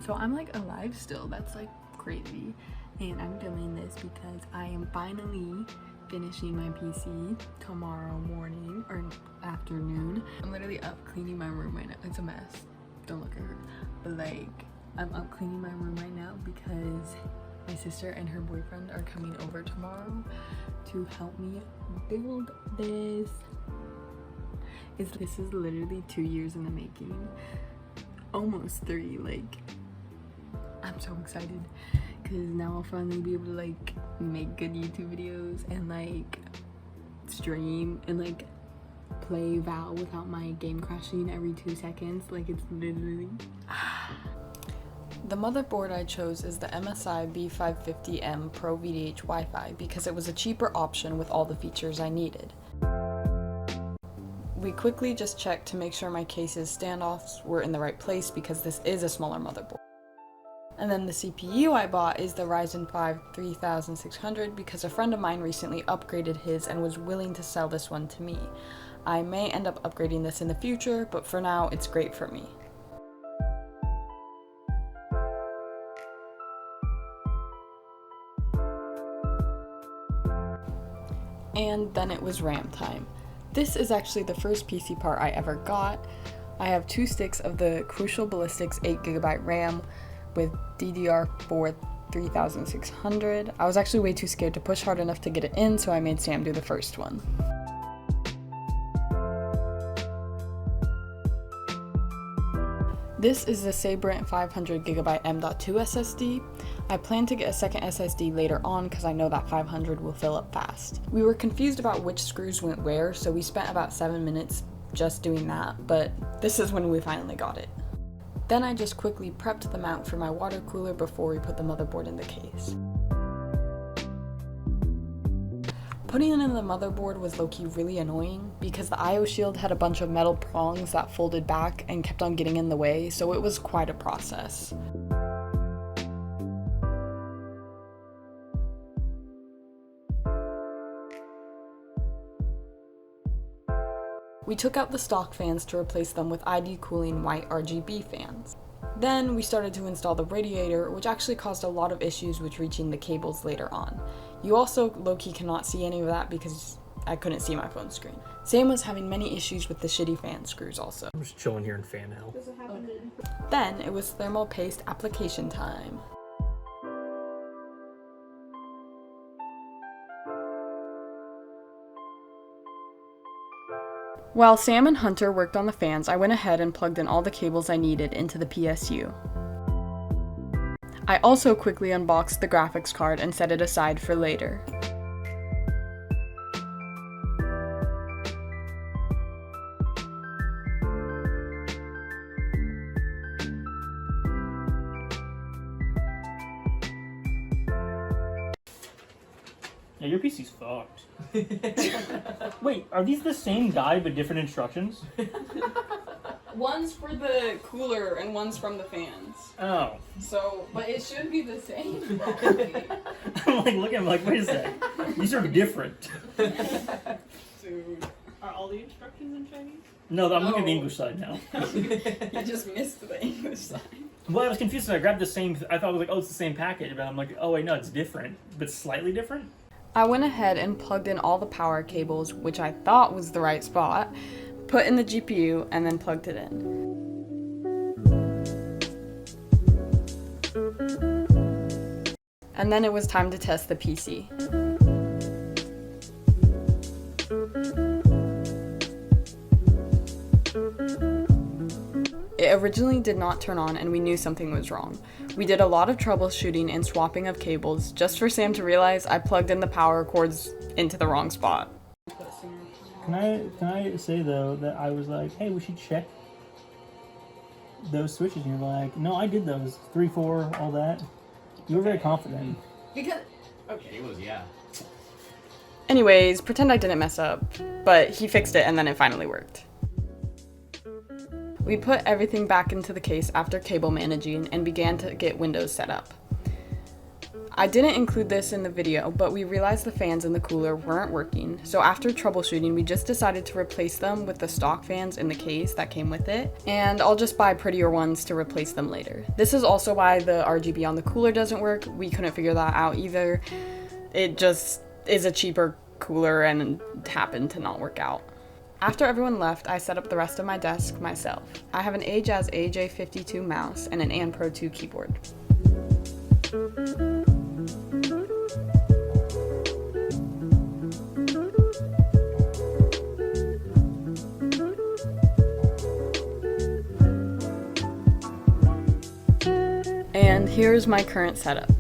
So I'm like alive still. That's like crazy. And I'm filming this because I am finally finishing my PC tomorrow morning or afternoon. I'm literally up cleaning my room right now. It's a mess. Don't look at her. But like, I'm up cleaning my room right now because my sister and her boyfriend are coming over tomorrow to help me build this. This is literally 2 years in the making. Almost 3. Like, I'm so excited because now I'll finally be able to like make good YouTube videos and like stream and like play Val without my game crashing every 2 seconds. Like, it's literally The motherboard I chose is the MSI B550M Pro VDH Wi-Fi because it was a cheaper option with all the features I needed. We quickly just checked to make sure my case's standoffs were in the right place because this is a smaller motherboard. And then the CPU I bought is the Ryzen 5 3600 because a friend of mine recently upgraded his and was willing to sell this one to me. I may end up upgrading this in the future, but for now it's great for me. And then it was RAM time. This is actually the first PC part I ever got. I have 2 sticks of the Crucial Ballistix 8GB RAM with DDR4 3600. I was actually way too scared to push hard enough to get it in, so I made Sam do the first one. This is the Sabrent 500GB M.2 SSD. I plan to get a second SSD later on because I know that 500 will fill up fast. We were confused about which screws went where, so we spent about 7 minutes just doing that, but this is when we finally got it. Then I just quickly prepped the mount for my water cooler before we put the motherboard in the case. Putting it in the motherboard was low-key really annoying because the I/O shield had a bunch of metal prongs that folded back and kept on getting in the way, so it was quite a process. We took out the stock fans to replace them with ID cooling white RGB fans. Then we started to install the radiator, which actually caused a lot of issues with reaching the cables later on. You also low-key cannot see any of that because I couldn't see my phone screen. Sam was having many issues with the shitty fan screws also. I'm just chilling here in fan hell. Then it was thermal paste application time. While Sam and Hunter worked on the fans, I went ahead and plugged in all the cables I needed into the PSU. I also quickly unboxed the graphics card and set it aside for later. Yeah, your PC's fucked. Wait, are these the same die but different instructions? One's for the cooler and one's from the fans. Oh. So, but it should be the same. I'm like looking, I'm like, wait a sec. These are different. Dude. Are all the instructions in Chinese? No, I'm looking at the English side now. You just missed the English side. Well, I was confused. So I grabbed the same, I thought it was like, oh, it's the same package. But I'm like, oh wait, no, it's different. But slightly different? I went ahead and plugged in all the power cables, which I thought was the right spot, put in the GPU, and then plugged it in. And then it was time to test the PC. It originally did not turn on and we knew something was wrong. We did a lot of troubleshooting and swapping of cables just for Sam to realize I plugged in the power cords into the wrong spot. Can I say though that I was like, hey, we should check those switches, and you're like, no, I did those 3, 4, all that. You were very confident. Because Okay, it was, yeah. anyways, pretend I didn't mess up, but he fixed it and then it finally worked. We put everything back into the case after cable managing and began to get Windows set up. I didn't include this in the video, but we realized the fans in the cooler weren't working, so after troubleshooting, we just decided to replace them with the stock fans in the case that came with it, and I'll just buy prettier ones to replace them later. This is also why the RGB on the cooler doesn't work. We couldn't figure that out either. It just is a cheaper cooler and happened to not work out. After everyone left, I set up the rest of my desk myself. I have an Ajaz AJ52 mouse and an AMD 2 keyboard. And here's my current setup.